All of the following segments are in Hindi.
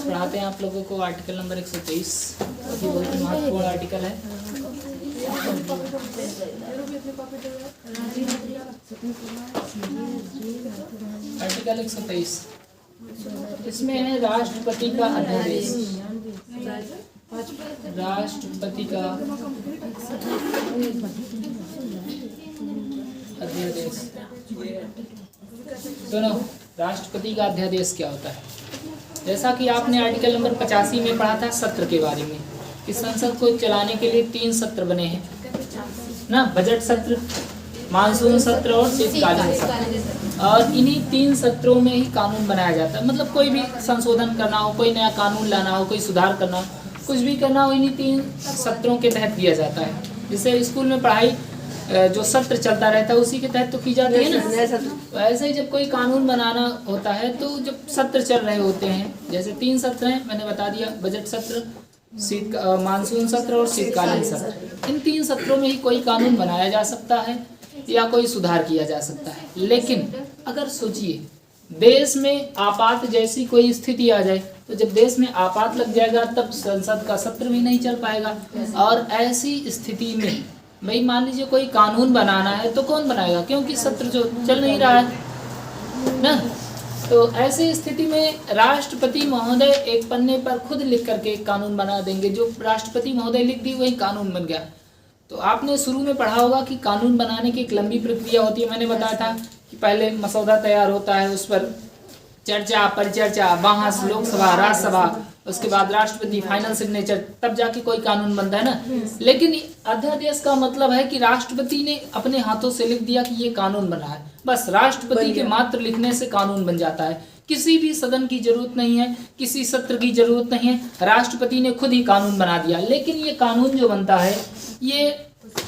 आज पढ़ाते हैं आप लोगों को आर्टिकल नंबर 123। ये बहुत महत्वपूर्ण आर्टिकल है। आर्टिकल 123 इसमें है राष्ट्रपति का अध्यादेश। राष्ट्रपति का अध्यादेश। सुनो, राष्ट्रपति का अध्यादेश क्या होता है? जैसा कि आपने आर्टिकल नंबर 85 में पढ़ा था सत्र के बारे में कि संसद को चलाने के लिए 3 सत्र बने हैं ना, बजट सत्र, मानसून सत्र और शीतकालीन सत्र। और इन्हीं 3 सत्रों में ही कानून बनाया जाता है। मतलब कोई भी संशोधन करना हो, कोई नया कानून लाना हो, कोई सुधार करना हो, कुछ भी करना हो, इन्हीं 3 सत्रों के तहत किया जाता है। जैसे स्कूल में पढ़ाई जो सत्र चलता रहता है उसी के तहत तो की जाती है ना। वैसे ही जब कोई कानून बनाना होता है तो जब सत्र चल रहे होते हैं, जैसे 3 सत्र हैं, मैंने बता दिया, बजट सत्र, मानसून सत्र और शीतकालीन सत्र। इन 3 सत्रों में ही कोई कानून बनाया जा सकता है या कोई सुधार किया जा सकता है। लेकिन अगर सोचिए देश में आपात जैसी कोई स्थिति आ जाए, तो जब देश में आपात लग जाएगा तब संसद का सत्र भी नहीं चल पाएगा। और ऐसी स्थिति में भाई मान लीजिए कोई कानून बनाना है तो कौन बनाएगा, क्योंकि सत्र जो चल नहीं रहा है ना। तो ऐसी स्थिति में राष्ट्रपति महोदय एक पन्ने पर खुद लिख करके कानून बना देंगे। जो राष्ट्रपति महोदय लिख दी वही कानून बन गया। तो आपने शुरू में पढ़ा होगा कि कानून बनाने की एक लंबी प्रक्रिया होती है। मैंने बताया था कि पहले मसौदा तैयार होता है, उस पर चर्चा, परिचर्चा, बहस, लोकसभा, राज्यसभा, उसके बाद राष्ट्रपति फाइनल सिग्नेचर, तब जाके कोई कानून बनता है ना। लेकिन अध्यादेश का मतलब है कि राष्ट्रपति ने अपने हाथों से लिख दिया कि ये कानून बना है, बस राष्ट्रपति के मात्र लिखने से कानून बन जाता है। किसी भी सदन की जरूरत नहीं है, किसी सत्र की जरूरत नहीं है, राष्ट्रपति ने खुद ही कानून बना दिया। लेकिन ये कानून जो बनता है ये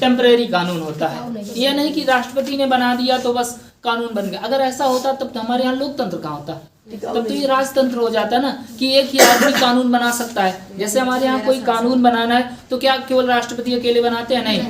टेम्परेरी कानून होता है। ये नहीं कि राष्ट्रपति ने बना दिया तो बस कानून बन गया। अगर ऐसा होता तब तो हमारे यहाँ लोकतंत्र कहाँ होता, तब तो ये राजतंत्र हो जाता ना कि एक ही आदमी कानून बना सकता है। जैसे हमारे यहाँ कोई कानून बनाना है तो क्या केवल राष्ट्रपति अकेले बनाते हैं? नहीं,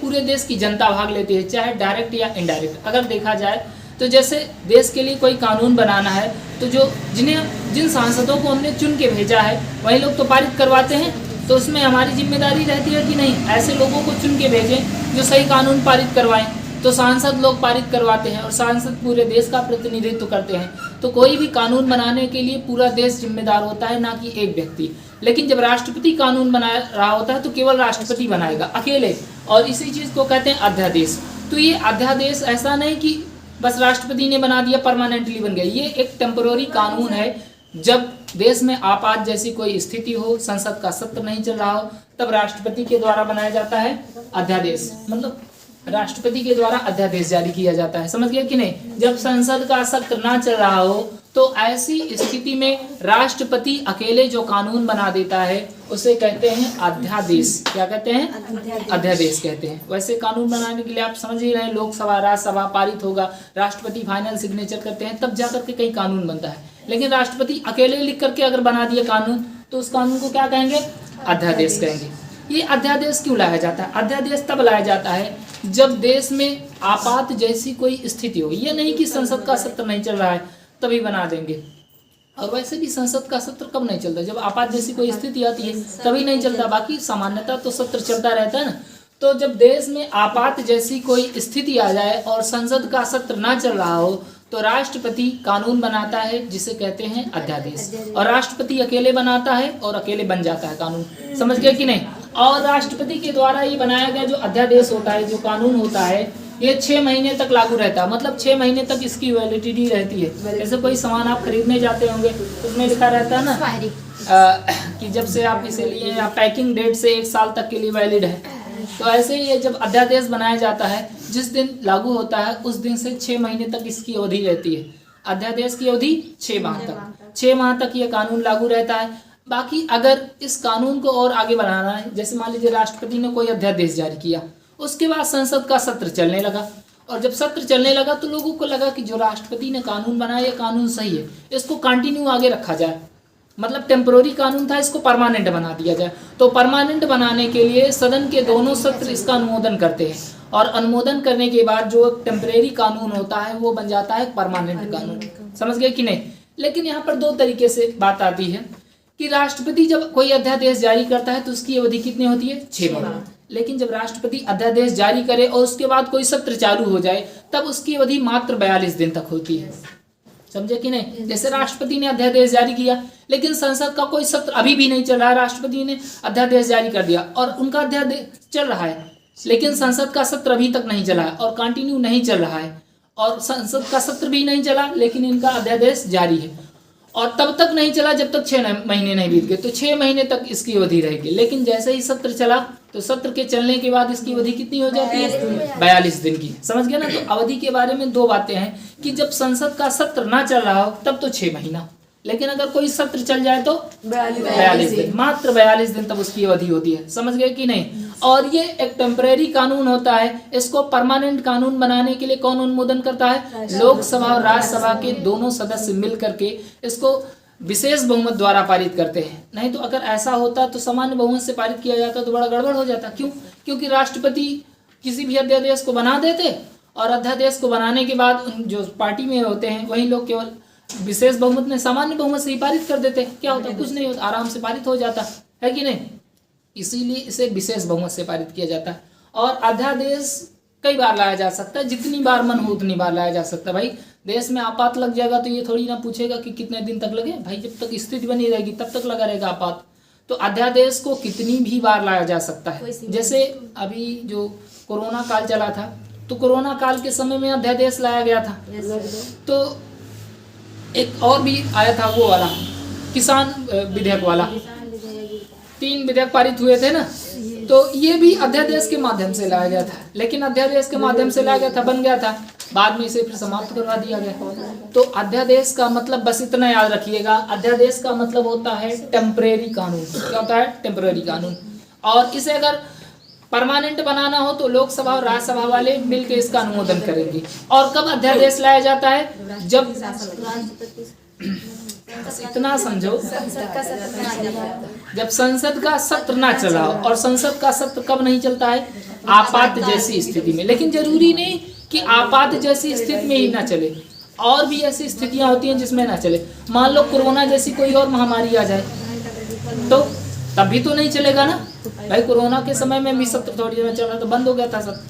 पूरे देश की जनता भाग लेती है, चाहे डायरेक्ट या इनडायरेक्ट। अगर देखा जाए तो जैसे देश के लिए कोई कानून बनाना है तो जिन सांसदों को हमने चुन के भेजा है वही लोग तो पारित करवाते हैं। तो उसमें हमारी जिम्मेदारी रहती है कि नहीं, ऐसे लोगों को चुन के भेजें जो सही कानून पारित करवाएं। तो सांसद लोग पारित करवाते हैं और सांसद पूरे देश का प्रतिनिधित्व करते हैं। तो कोई भी कानून बनाने के लिए पूरा देश जिम्मेदार होता है, ना कि एक व्यक्ति। लेकिन जब राष्ट्रपति कानून बना रहा होता है तो केवल राष्ट्रपति बनाएगा अकेले, और इसी चीज़ को कहते हैं अध्यादेश। तो ये अध्यादेश ऐसा नहीं कि बस राष्ट्रपति ने बना दिया परमानेंटली बन गया। ये एक टेम्पोररी कानून है। जब देश में आपात जैसी कोई स्थिति हो, संसद का सत्र नहीं चल रहा हो, तब राष्ट्रपति के द्वारा बनाया जाता है अध्यादेश। मतलब राष्ट्रपति के द्वारा अध्यादेश जारी किया जाता है। समझ गए कि नहीं? जब संसद का सत्र ना चल रहा हो तो ऐसी स्थिति में राष्ट्रपति अकेले जो कानून बना देता है उसे कहते हैं अध्यादेश। क्या कहते हैं? अध्यादेश कहते हैं। वैसे कानून बनाने के लिए आप समझ ही रहे हैं, लोकसभा, राज्यसभा पारित होगा, राष्ट्रपति फाइनल सिग्नेचर करते हैं, तब जाकर के कई कानून बनता है। लेकिन राष्ट्रपति अकेले लिख करके अगर बना दिया कानून तो उस कानून को क्या कहेंगे? अध्यादेश कहेंगे। ये अध्यादेश क्यों लाया जाता है? अध्यादेश तब लाया जाता है जब देश में आपात जैसी कोई स्थिति हो। ये नहीं कि संसद का सत्र नहीं चल रहा है तभी बना देंगे। और वैसे भी संसद का सत्र कब नहीं चलता? जब आपात जैसी कोई स्थिति आती है तभी नहीं चलता, बाकी सामान्यतः तो सत्र चलता रहता है ना। तो जब देश में आपात जैसी कोई स्थिति आ जाए और संसद का सत्र ना चल रहा हो तो राष्ट्रपति कानून बनाता है जिसे कहते हैं अध्यादेश। और राष्ट्रपति अकेले बनाता है और अकेले बन जाता है कानून। समझ गए कि नहीं? और राष्ट्रपति के द्वारा ये बनाया गया जो अध्यादेश होता है, जो कानून होता है, ये 6 महीने तक लागू रहता है। मतलब 6 महीने तक इसकी वैलिडिटी रहती है। जैसे कोई सामान आप खरीदने जाते होंगे उसमें लिखा रहता है ना कि जब से आप इसे लिए या पैकिंग डेट से 1 साल तक के लिए वैलिड है। तो ऐसे ही जब अध्यादेश बनाया जाता है, जिस दिन लागू होता है उस दिन से 6 महीने तक इसकी अवधि रहती है। अध्यादेश की अवधि 6 माह तक। 6 माह तक ये कानून लागू रहता है। बाकी अगर इस कानून को और आगे बढ़ाना है, जैसे मान लीजिए राष्ट्रपति ने कोई अध्यादेश जारी किया, उसके बाद संसद का सत्र चलने लगा, और जब सत्र चलने लगा तो लोगों को लगा कि जो राष्ट्रपति ने कानून बनाया ये कानून सही है, इसको कंटिन्यू आगे रखा जाए। मतलब टेम्पोररी कानून था, इसको परमानेंट बना दिया जाए। तो परमानेंट बनाने के लिए सदन के दोनों सत्र इसका अनुमोदन करते हैं, और अनुमोदन करने के बाद जो टेम्परेरी कानून होता है वो बन जाता है परमानेंट कानून। समझ गए कि नहीं? लेकिन यहाँ पर दो तरीके से बात आती है कि राष्ट्रपति जब कोई अध्यादेश जारी करता है तो उसकी अवधि कितनी होती है, 6 महीने। लेकिन जब राष्ट्रपति अध्यादेश जारी करे और उसके बाद कोई सत्र चालू हो जाए तब उसकी अवधि मात्र 42 दिन तक होती है। समझे कि नहीं? जैसे राष्ट्रपति ने अध्यादेश जारी किया लेकिन संसद का कोई सत्र अभी भी नहीं चल रहा है, राष्ट्रपति ने अध्यादेश जारी कर दिया और उनका अध्यादेश चल रहा है लेकिन संसद का सत्र अभी तक नहीं चला है और कंटिन्यू नहीं चल रहा है और संसद का सत्र भी नहीं चला लेकिन इनका अध्यादेश जारी है और तब तक नहीं चला जब तक 6 महीने नहीं बीत गए, तो 6 महीने तक इसकी अवधि रहेगी। लेकिन जैसे ही सत्र चला तो सत्र के चलने के बाद इसकी अवधि कितनी हो जाती है, 42 दिन की। समझ गए ना? तो अवधि के बारे में दो बातें हैं कि जब संसद का सत्र ना चल रहा हो तब तो 6 महीना, लेकिन अगर कोई सत्र चल जाए तो 42 दिन, मात्र 42 दिन तब उसकी अवधि होती है। समझ गए कि नहीं? और ये एक टेम्परेरी कानून होता है, इसको परमानेंट कानून बनाने के लिए कौन अनुमोदन करता है, लोकसभा और राज्यसभा के दोनों सदस्य मिल करके इसको विशेष बहुमत द्वारा पारित करते हैं। नहीं तो अगर ऐसा होता तो सामान्य बहुमत से पारित किया जाता तो बड़ा गड़बड़ हो जाता। क्यों? क्योंकि राष्ट्रपति किसी भी अध्यादेश को बना देते और अध्यादेश को बनाने के बाद जो पार्टी में होते हैं वही लोग केवल विशेष बहुमत में सामान्य बहुमत से ही पारित कर देते। क्या होता? कुछ नहीं होता, आराम से पारित हो जाता है कि नहीं? इसीलिए इसे विशेष बहुमत से पारित किया जाता है। और अध्यादेश कई बार लाया जा सकता है, जितनी बार मन हो उतनी बार लाया जा सकता है। भाई देश में आपात लग जाएगा तो ये थोड़ी ना पूछेगा कि कितने दिन तक लगे, भाई जब तक स्थिति बनी रहेगी तब तक लगा रहेगा आपात। तो अध्यादेश को कितनी भी बार लाया जा सकता है। जैसे अभी जो कोरोना काल चला था तो कोरोना काल के समय में अध्यादेश लाया गया था। तो एक और भी आया था वो वाला किसान विधेयक वाला, 3 विधेयक पारित हुए थे ना, तो ये भी अध्यादेश के माध्यम से लाया गया था। लेकिन अध्यादेश के माध्यम से लाया गया था, बन गया था, बाद में इसे फिर समाप्त करवा दिया गया। तो अध्यादेश का मतलब बस इतना याद रखिएगा, अध्यादेश का मतलब होता है टेम्परेरी कानून। क्या होता है? टेम्परेरी कानून। और इसे अगर परमानेंट बनाना हो तो लोकसभा और राज्यसभा वाले मिलकर इसका अनुमोदन करेंगे। और कब अध्यादेश लाया जाता है? जब इतना समझो, जब संसद का सत्र ना चला हो। और संसद का सत्र कब नहीं चलता है? आपात जैसी स्थिति में। लेकिन जरूरी नहीं कि आपात जैसी स्थिति में ही ना चले, और भी ऐसी स्थितियां होती हैं जिसमें ना चले। मान लो कोरोना जैसी कोई और महामारी आ जाए तो तब भी तो नहीं चलेगा ना भाई। कोरोना के समय में भी सत्र थोड़ी देर में चल रहा तो बंद हो गया था सत्र।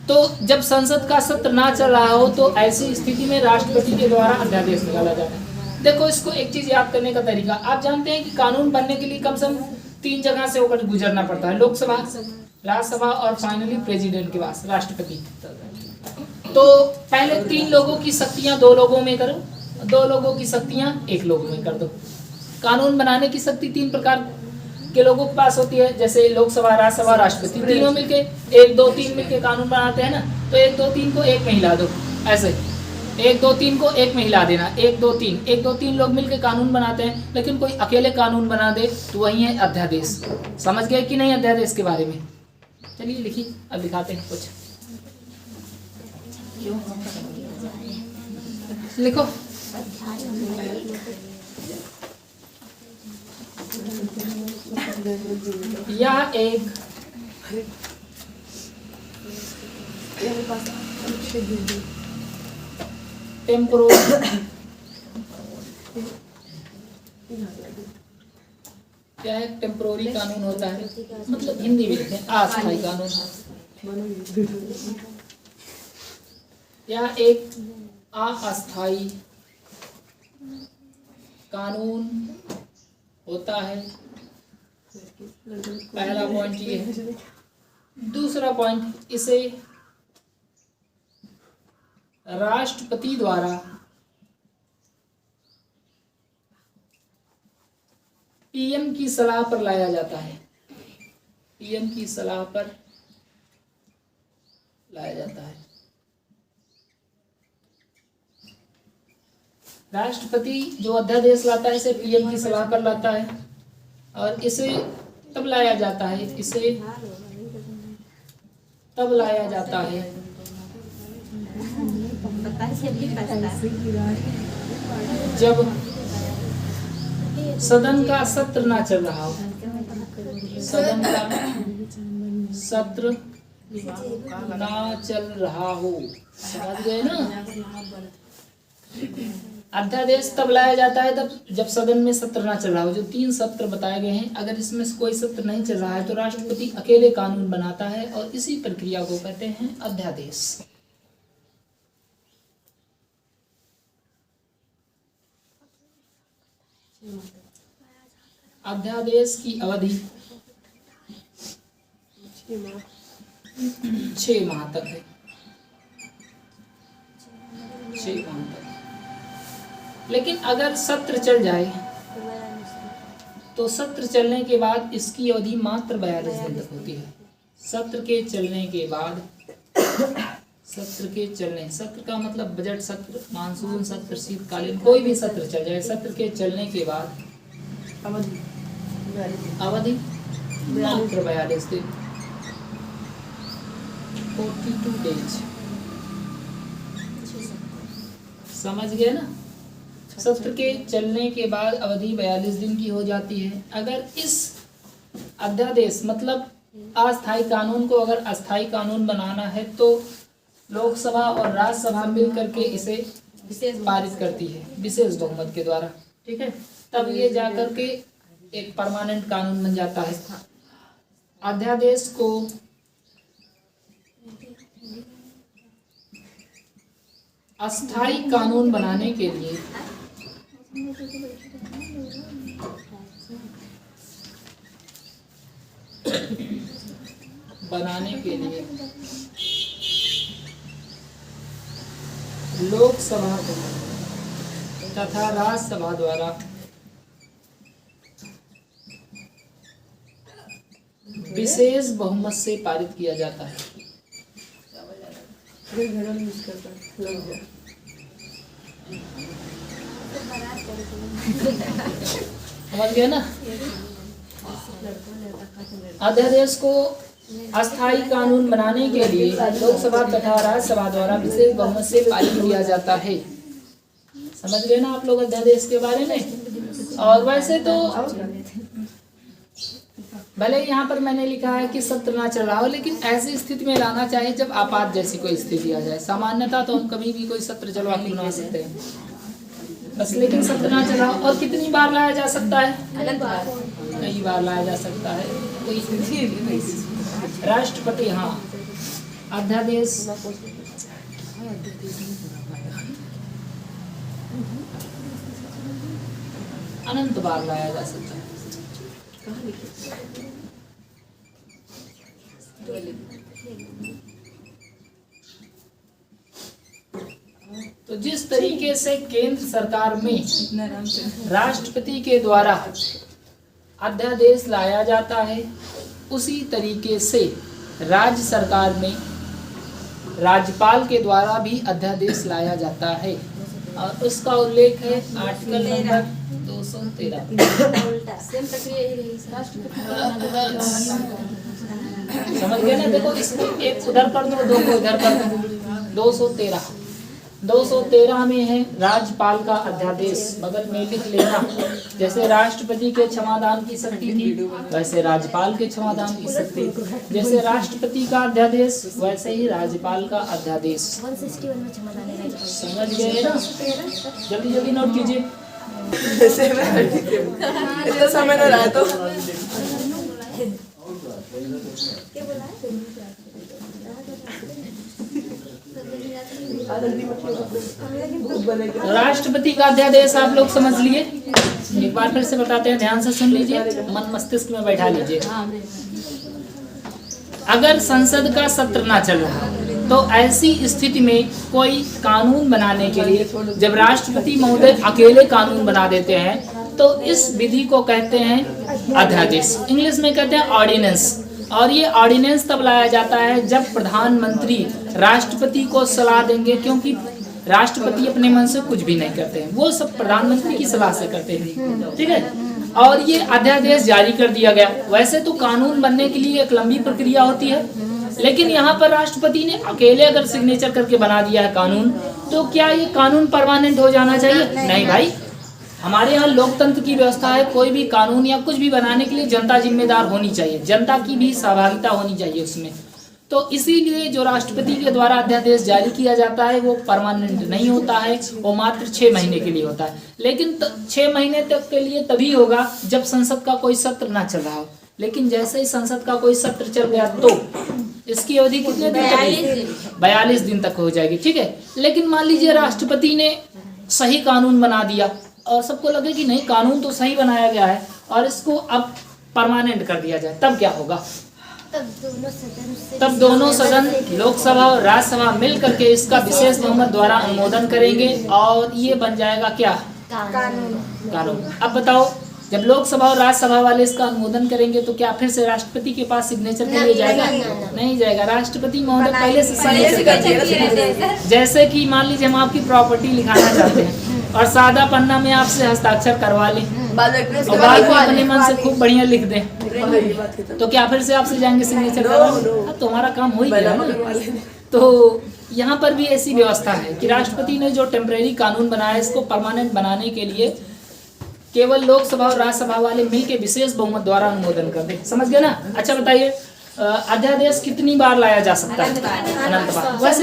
तो जब संसद का सत्र ना चल रहा हो तो ऐसी स्थिति में राष्ट्रपति के द्वारा अध्यादेश निकाला जाता है। देखो, इसको एक चीज याद करने का तरीका, आप जानते हैं कि कानून बनने के लिए कम से कम 3 जगह से होकर गुजरना पड़ता है, लोकसभा, राज्यसभा और फाइनली प्रेसिडेंट के पास, राष्ट्रपति। तो पहले 3 लोगों की शक्तियां 2 लोगों में करो, 2 लोगों की शक्तियां 1 लोगों में कर दो। कानून बनाने की शक्ति 3 प्रकार के लोगों के पास होती है, जैसे लोकसभा, राज्यसभा, राष्ट्रपति। तीनों मिलके 1 2 3 मिलके कानून बनाते हैं ना, तो 1 2 3 को 1 में हिला दो। ऐसे 1 2 3 को 1 में हिला देना, 1 2 3, 1 2 3 लोग मिलके कानून बनाते हैं। लेकिन कोई अकेले कानून बना दे तो वही है अध्यादेश। समझ गए कि नहीं अध्यादेश के बारे में? चलिए लिखिए, अब दिखाते हैं कुछ। लिखो। यह एक टेम्पोररी कानून होता है, मतलब हिंदी में लिखें अस्थायी कानून। यह एक अस्थायी कानून होता है। पहला पॉइंट ये है। दूसरा पॉइंट, इसे राष्ट्रपति द्वारा पीएम की सलाह पर लाया जाता है। पीएम की सलाह पर लाया जाता है। राष्ट्रपति जो अध्यादेश लाता है इसे पीएम की सलाह पर लाता है और इसे तब लाया जाता है, इसे तब लाया जाता है जब सदन का सत्र ना चल रहा हो। सदन का सत्र ना चल रहा हो, समझ गए ना? अध्यादेश तब लाया जाता है तब जब सदन में सत्र ना चल रहा हो। जो 3 सत्र बताए गए हैं, अगर इसमें से कोई सत्र नहीं चल रहा है तो राष्ट्रपति अकेले कानून बनाता है और इसी प्रक्रिया को कहते हैं अध्यादेश। अध्यादेश की अवधि 6 माह तक है। 6 माह तक। लेकिन अगर सत्र चल जाए तो सत्र चलने के बाद इसकी अवधि मात्र 42 दिन तक होती है। सत्र के चलने के बाद, सत्र का मतलब बजट सत्र, मानसून सत्र, शीतकालीन, कोई भी सत्र चल जाए, सत्र के चलने के बाद अवधि मात्र 42 दिन, 42 डेज। समझ गए ना? सत्र के चलने के बाद अवधि 42 दिन की हो जाती है। अगर इस अध्यादेश मतलब अस्थायी कानून को अगर अस्थायी कानून बनाना है तो लोकसभा और राज्यसभा मिल करके इसे पारित करती है विशेष बहुमत के द्वारा। ठीक है, तब ये जाकर के एक परमानेंट कानून बन जाता है। अध्यादेश को अस्थायी कानून बनाने के लिए लोकसभा तथा राज्यसभा द्वारा विशेष बहुमत से पारित किया जाता है। समझ गए ना? अध्यादेश को अस्थायी कानून बनाने के लिए लोकसभा तथा राज्यसभा द्वारा विशेष बहुमत से पारित किया जाता है। समझ गए ना आप लोग अध्यादेश के बारे में? और वैसे तो भले यहाँ पर मैंने लिखा है कि सत्र ना चल रहा हो, लेकिन ऐसी स्थिति में लाना चाहिए जब आपात जैसी कोई स्थिति आ जाए। सामान्यतः तो हम कभी भी कोई सत्र चलवा के बना सकते हैं बस, लेकिन सत्र ना चला। और कितनी बार लाया जा सकता है? कई बार लाया जा सकता है। राष्ट्रपति, हाँ, अध्यादेश अनंत बार लाया जा सकता है। तो जिस तरीके से केंद्र सरकार में राष्ट्रपति के द्वारा अध्यादेश लाया जाता है, उसी तरीके से राज्य सरकार में राज्यपाल के द्वारा भी अध्यादेश लाया जाता है। और उसका उल्लेख है आर्टिकल नंबर 213। समझ गए ना? देखो, इसको एक उधर कर दो, 2 को इधर कर दो। 213 में है राज्यपाल का अध्यादेश। बगल में लिख लेना, जैसे राष्ट्रपति के क्षमादान की शक्ति थी वैसे राज्यपाल के क्षमादान की शक्ति। जैसे राष्ट्रपति का अध्यादेश वैसे ही राज्यपाल का अध्यादेश। समझ गए ना? जल्दी जल्दी नोट कीजिए। इतना समय ना रहा तो राष्ट्रपति का अध्यादेश आप लोग समझ लिए। एक बार फिर से बताते हैं, ध्यान से सुन लीजिए, मन मस्तिष्क में बैठा लीजिए। अगर संसद का सत्र ना चल रहा तो ऐसी स्थिति में कोई कानून बनाने के लिए जब राष्ट्रपति महोदय अकेले कानून बना देते हैं तो इस विधि को कहते हैं अध्यादेश। इंग्लिश में कहते हैं ऑर्डिनेंस। और ये ऑर्डिनेंस तब लाया जाता है जब प्रधानमंत्री राष्ट्रपति को सलाह देंगे, क्योंकि राष्ट्रपति अपने मन से कुछ भी नहीं करते हैं, वो सब प्रधानमंत्री की सलाह से करते हैं। ठीक है, और ये अध्यादेश जारी कर दिया गया। वैसे तो कानून बनने के लिए एक लंबी प्रक्रिया होती है, लेकिन यहाँ पर राष्ट्रपति ने अकेले अगर सिग्नेचर करके बना दिया है कानून, तो क्या ये कानून परमानेंट हो जाना चाहिए? नहीं भाई, हमारे यहाँ लोकतंत्र की व्यवस्था है। कोई भी कानून या कुछ भी बनाने के लिए जनता जिम्मेदार होनी चाहिए, जनता की भी सहभागिता होनी चाहिए उसमें। तो इसीलिए जो राष्ट्रपति के द्वारा अध्यादेश जारी किया जाता है वो परमानेंट नहीं होता है, वो मात्र 6 महीने के लिए होता है। लेकिन 6 महीने तक के लिए तभी होगा जब संसद का कोई सत्र ना चल रहा हो। लेकिन जैसे ही संसद का कोई सत्र चल गया तो इसकी अवधि कितने दिन तक? 42 दिन तक हो जाएगी, ठीक है। लेकिन मान लीजिए राष्ट्रपति ने सही कानून बना दिया और सबको लगे कि नहीं कानून तो सही बनाया गया है और इसको अब परमानेंट कर दिया जाए, तब क्या होगा? तब दोनों सदन लोकसभा और राज्यसभा मिल करके इसका विशेष बहुमत द्वारा अनुमोदन करेंगे और ये बन जाएगा क्या? कानून। अब बताओ, जब लोकसभा और राज्यसभा वाले इसका अनुमोदन करेंगे तो क्या फिर से राष्ट्रपति के पास सिग्नेचर के लिए जाएगा? नहीं जाएगा। राष्ट्रपति महोदय पहले से सिग्नेचर, जैसे कि मान लीजिए हम आपकी प्रॉपर्टी लिखाना चाहते हैं और सादा पन्ना में आपसे हस्ताक्षर करवा लें और बाद में अपने मन से खूब बढ़िया लिख दें, तो क्या फिर से आपसे जाएंगे सिग्नेचर करवाने? तो हमारा काम हो ही गया ना। तो यहाँ पर भी ऐसी व्यवस्था है कि राष्ट्रपति ने जो टेम्परेरी कानून बनाया इसको परमानेंट बनाने के लिए केवल लोकसभा और राज्यसभा वाले मिलकर विशेष बहुमत द्वारा अनुमोदन कर दे। समझ गए ना? अच्छा बताइए, अध्यादेश कितनी बार लाया जा सकता है? अनंत बार। वैसे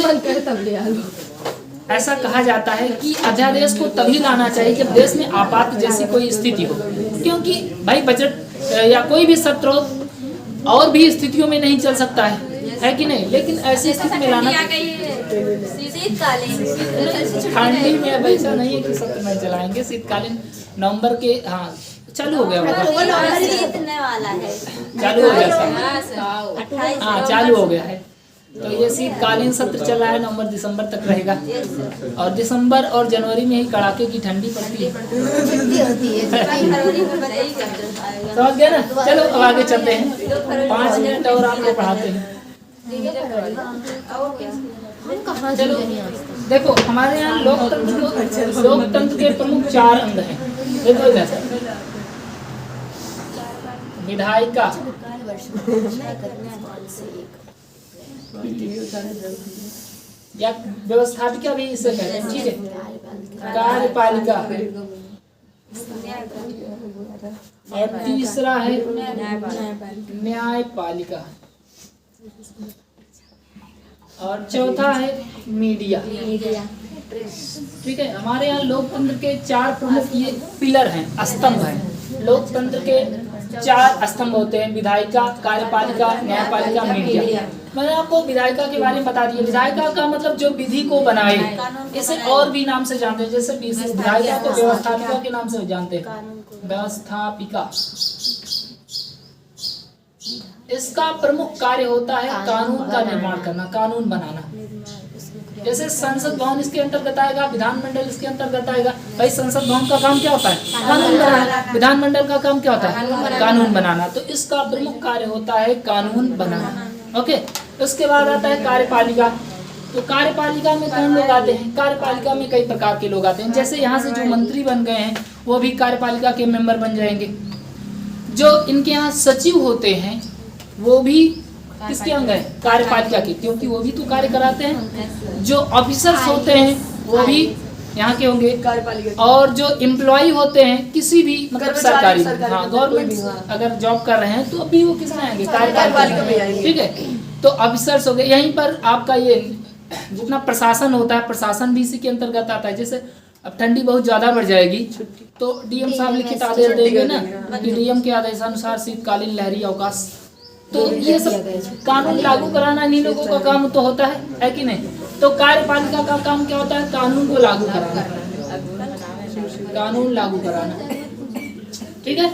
ऐसा कहा जाता है कि अध्यादेश को तभी लाना चाहिए जब देश में आपात जैसी कोई स्थिति हो, क्योंकि भाई बजट या कोई भी सत्र हो और भी स्थितियों में नहीं चल सकता है कि नहीं? लेकिन ऐसी स्थिति में लाना, ठंडी में अब ऐसा नहीं है कि सत्र नहीं चलाएंगे। शीतकालीन नवंबर के, हाँ चालू हो गया होगा, चालू हो गया, हाँ चालू हो गया है। तो ये शीतकालीन सत्र चल रहा है, नवंबर दिसंबर तक रहेगा और दिसंबर और जनवरी में ही कड़ाके की ठंडी पड़ती है। समझ गए ना? चलो अब आगे चलते हैं, 5 मिनट और आपको पढ़ाते हैं। चलो देखो, हमारे यहाँ लोकतंत्र के प्रमुख 4 अंग हैं। देखो इधर, विधायिका, या व्यवस्थापिका भी इसे कहते हैं, ठीक है। कार्यपालिका और तीसरा है न्यायपालिका और चौथा है मीडिया, ठीक है। हमारे यहाँ लोकतंत्र के 4 प्रमुख ये पिलर हैं, स्तंभ हैं। लोकतंत्र के 4 स्तंभ होते हैं, विधायिका, कार्यपालिका, न्यायपालिका, मीडिया। मैंने आपको विधायिका के बारे में बता दिया। विधायिका का मतलब जो विधि को बनाए, इसे और भी नाम से जानते हैं, जैसे विधायिका को व्यवस्थापिका के नाम से जानते हैं, व्यवस्थापिका। इसका प्रमुख कार्य होता है कानून का निर्माण करना, कानून बनाना। जैसे संसद भवन इसके अंतर्गत आएगा, विधानमंडल इसके अंतर्गत आएगा। भाई संसद भवन का काम क्या होता है? कानून बनाना। विधानमंडल का काम क्या होता है? कानून बनाना। तो इसका प्रमुख कार्य होता है कानून बनाना। ओके, उसके बाद आता है कार्यपालिका। तो कार्यपालिका में कौन लोग आते हैं? कार्यपालिका में कई प्रकार के लोग आते हैं। जैसे यहाँ से जो मंत्री बन गए हैं वो भी कार्यपालिका के मेंबर बन जाएंगे। जो इनके यहाँ सचिव होते हैं वो भी किसके अंग है? कार्यपालिका के, क्योंकि वो भी तो कार्य कराते हैं। जो ऑफिसर्स होते हैं वो भी यहाँ के होंगे कार्यपालिका। और जो एम्प्लॉय होते हैं किसी भी मतलब सरकारी, हाँ गवर्नमेंट अगर जॉब कर रहे हैं तो अभी वो किसमें आएंगे? कार्यपालिका में आएंगे, ठीक है। तो ऑफिसर्स हो गए। यहीं पर आपका ये जितना प्रशासन होता है, प्रशासन भी इसी के अंतर्गत आता है। जैसे अब ठंडी बहुत ज्यादा बढ़ जाएगी तो डीएम साहब लिखित आदेश देंगे ना कि डीएम के आदेशानुसार शीतकालीन लहरी अवकाश। तो ये सब कानून लागू कराना इन्हीं लोगों का काम तो होता है कि नहीं? तो कार्यपालिका का काम क्या होता है? कानून को लागू कराना, कानून लागू कराना, ठीक है।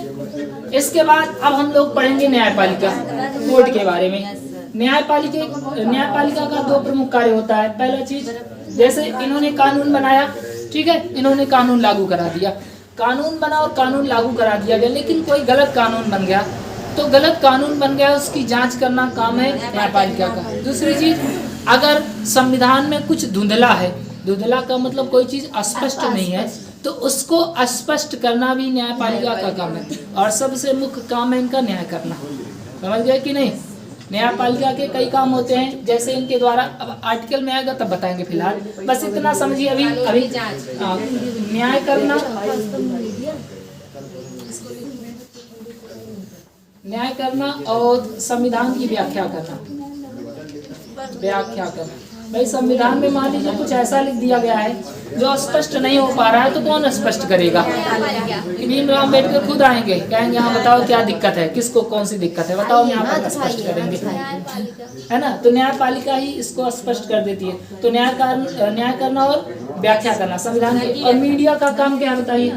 इसके बाद अब हम लोग पढ़ेंगे न्यायपालिका, कोर्ट के बारे में। न्यायपालिका का 2 प्रमुख कार्य होता है। पहला चीज, जैसे इन्होंने कानून बनाया, ठीक है, इन्होंने कानून लागू करा दिया। कानून बना और कानून लागू करा दिया गया, लेकिन कोई गलत कानून बन गया तो गलत कानून बन गया उसकी जांच करना काम है न्यायपालिका का। दूसरी चीज, अगर संविधान में कुछ धुंधला है, धुंधला का मतलब कोई चीज स्पष्ट नहीं है, तो उसको स्पष्ट करना भी न्यायपालिका का काम है। और सबसे मुख्य काम है इनका न्याय करना। समझ गए कि नहीं? न्यायपालिका के कई काम होते हैं, जैसे इनके द्वारा, अब आर्टिकल में आएगा तब बताएंगे, फिलहाल बस इतना समझिए अभी। न्याय करना, न्याय करना और संविधान की व्याख्या करना। व्याख्या करना। भाई संविधान में मान लीजिए कुछ ऐसा लिख दिया गया है जो स्पष्ट नहीं हो पा रहा है, तो कौन स्पष्ट करेगा? भीमराव अम्बेडकर खुद आएंगे, कहेंगे हाँ बताओ क्या दिक्कत है, किसको कौन सी दिक्कत है बताओ, यहाँ पर स्पष्ट करेंगे, है ना। तो न्यायपालिका ही इसको स्पष्ट कर देती है। तो न्याय करना और व्याख्या करना संविधान की। और मीडिया का काम क्या बताइए?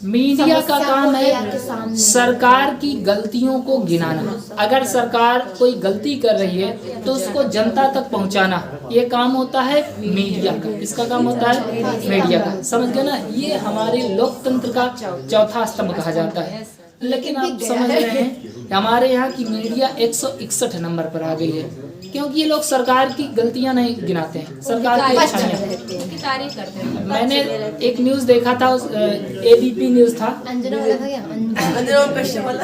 मीडिया का काम है सरकार की गलतियों को गिनाना। अगर सरकार कोई गलती कर रही है तो उसको जनता तक पहुंचाना, ये काम होता है मीडिया का। इसका काम होता है मीडिया का, समझ गए ना। ये हमारे लोकतंत्र का चौथा स्तंभ कहा जाता है। लेकिन आप समझ रहे हैं हमारे यहाँ की मीडिया 161 नंबर पर आ गई है, क्योंकि ये लोग सरकार की गलतियां नहीं गिनाते हैं, सरकार की तारीफ करते हैं। मैंने एक न्यूज देखा था, एबीपी न्यूज था,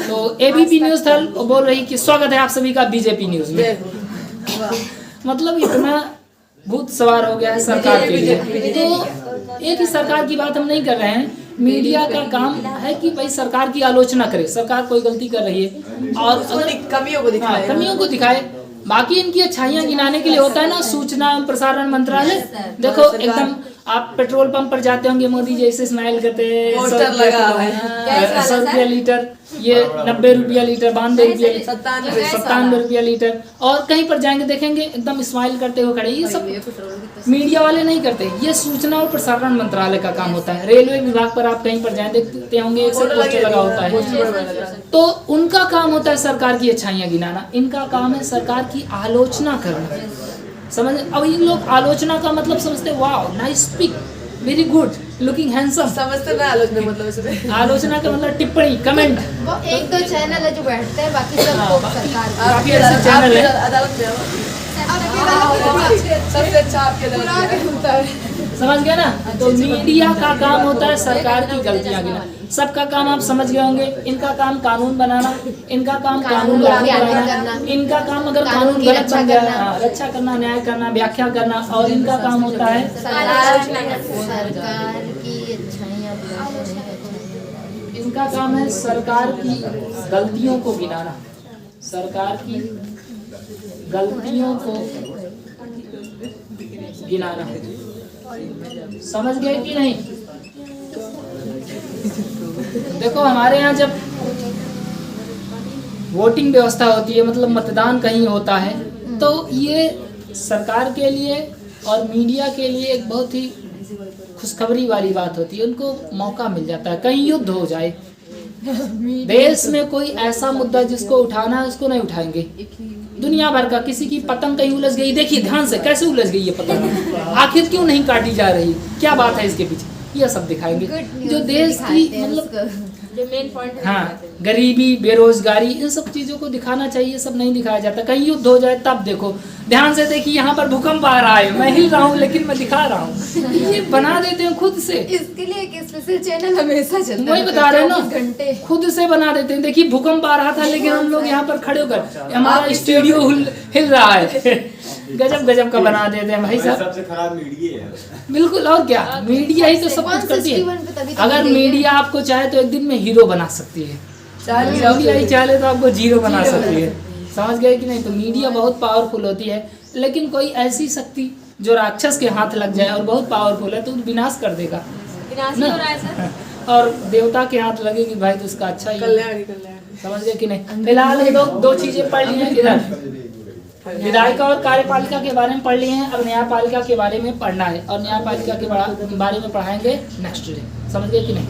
तो एबीपी न्यूज था, बोल रही कि स्वागत है आप सभी का बीजेपी न्यूज में। मतलब इतना भूत सवार हो गया है सरकार के लिए। तो एक ही सरकार की बात हम नहीं कर रहे हैं, मीडिया का काम है कि भाई सरकार की आलोचना करे, सरकार कोई गलती कर रही है और कमियों को दिखाए। बाकी इनकी अच्छाइयाँ गिनाने के लिए होता है ना सूचना एवं प्रसारण मंत्रालय। देखो एकदम आप पेट्रोल पंप पर जाते होंगे, मोदी जैसे स्माइल करते हैं, 100 रुपया लीटर, ये 90 रुपया लीटर, 97 रुपया लीटर। और कहीं पर जाएंगे देखेंगे एकदम स्माइल करते हुए खड़े। ये सब मीडिया वाले नहीं करते, ये सूचना और प्रसारण मंत्रालय का काम होता है। रेलवे विभाग पर आप कहीं पर जाए देखते होंगे एक पोस्टर लगा होता है, तो उनका काम होता है सरकार की अच्छाइयाँ गिनाना। इनका काम है सरकार की आलोचना करना, समझ। अब इन लोग आलोचना का मतलब समझते, wow nice speak, very good, looking handsome, समझते ना आलोचना मतलब। आलोचना का मतलब टिप्पणी, कमेंट। वो एक दो चैनल है जो बैठते हैं, बाकी सब सरकार काफी ऐसे चैनल है, सबसे अच्छा आपके होता है, समझ गए ना। तो मीडिया का काम होता है सरकार की गलतियां गिनाना। सबका काम आप समझ गए होंगे। इनका काम कानून बनाना, इनका काम कानून लागू कराना, इनका काम अगर कानून गलत बन गया रक्षा करना, न्याय करना, व्याख्या करना। और इनका काम होता है इनका काम है सरकार की गलतियों को गिनाना, सरकार की गलतियों को गिनाना। समझ गए कि नहीं? देखो हमारे यहाँ जब वोटिंग व्यवस्था होती है, मतलब मतदान कहीं होता है, तो ये सरकार के लिए और मीडिया के लिए एक बहुत ही खुशखबरी वाली बात होती है। उनको मौका मिल जाता है, कहीं युद्ध हो जाए देश में, कोई ऐसा मुद्दा जिसको उठाना है उसको नहीं उठाएंगे। दुनिया भर का किसी की पतंग कहीं उलझ गई, देखिए ध्यान से कैसे उलझ गई ये पतंग, आखिर क्यों नहीं काटी जा रही, क्या बात है इसके पीछे, ये सब दिखाएंगे। जो देश की मतलब जो मेन पॉइंट, हाँ, गरीबी, बेरोजगारी, इन सब चीजों को दिखाना चाहिए, सब नहीं दिखाया जाता। कहीं युद्ध हो जाए तब देखो, ध्यान से देखिए यहाँ पर भूकंप आ रहा है, मैं हिल रहा हूँ लेकिन मैं दिखा रहा हूँ, ये बना देते हैं खुद से। इसके लिए एक स्पेशल चैनल हमेशा चलता है, वही बता रहे हैं ना, घंटे खुद से बना देते हैं। देखिए भूकंप आ रहा था लेकिन हम लोग यहाँ पर खड़े होकर हमारा स्टूडियो हिल रहा है, गजब का बना देते हैं भाई साहब। सबसे खराब मीडिया है। बिल्कुल, और क्या, मीडिया ही तो सब कुछ करती है। अगर मीडिया आपको चाहे तो एक दिन में हीरो बना सकती है, मीडिया ही चाहे तो आपको जीरो बना सकती है, समझ गए कि नहीं। तो मीडिया बहुत पावरफुल होती है, लेकिन कोई ऐसी शक्ति जो राक्षस के हाथ लग जाए और बहुत पावरफुल है तो विनाश कर देगा ना, और देवता के हाथ लगेगी भाई तो उसका अच्छा ही, समझ गए कि नहीं। फिलहाल हम लोग दो चीजें पढ़ ली हैं इधर, विधायिका और कार्यपालिका के बारे में पढ़ लिए हैं। अब न्यायपालिका के बारे में पढ़ना है, और न्यायपालिका के बारे में पढ़ाएंगे नेक्स्ट डे, समझ गए कि नहीं।